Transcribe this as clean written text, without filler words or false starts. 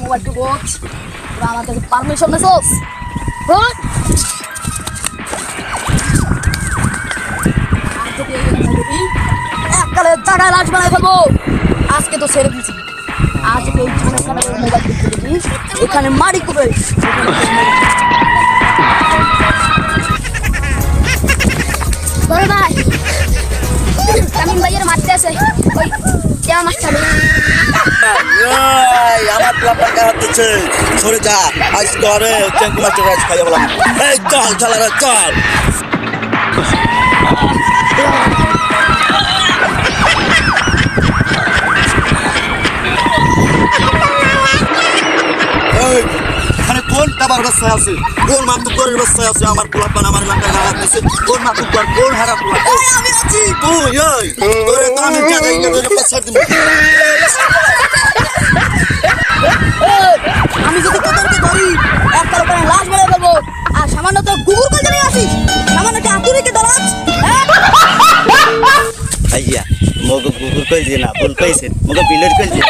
mobile two বোঝ তোরা আমার কাছে পারমিশন নেছস হ্যাঁ এককালে জায়গায় লাশ বানাই ফেলবো আজকে তো ছেড়ে দিয়েছি আজকে এই মোবাইল দেখতে দেখিস এখানে মারি করে বড় ভাই তামিম ভাইয়ের মারতে আছে ওই কেমন মারতে হবে আমার প্লাপার কার দিচ্ছে সরে যা আজ করে চ্যাঙ্কু মাস্টার রাইস খাইয়া বললাম এই চল চালারা চল এখানে কোন টাবার বাচ্চায় আছে কোন মাতুব্বরের বাচ্চায় আছে আমার প্লাপান আমার এলাকায় হারাত দিচ্ছে কোন মাতুব্বর কোন হারাত আমি আছি তুই ওই তোরে তো আমি জায়গায় গিয়ে পাছার দিব আমি যদি তোদেরকে ধরি একটার উপরে লাশ মেরে ফেলবো আর সামান্য তো গুগুর করতে নিয়ে আসিস সামান্য কি আতুরিকে দলাস আইয়া মগ গুগুর কই দিয়ে না ভুল কইছেন মগ বিলের কই দিয়ে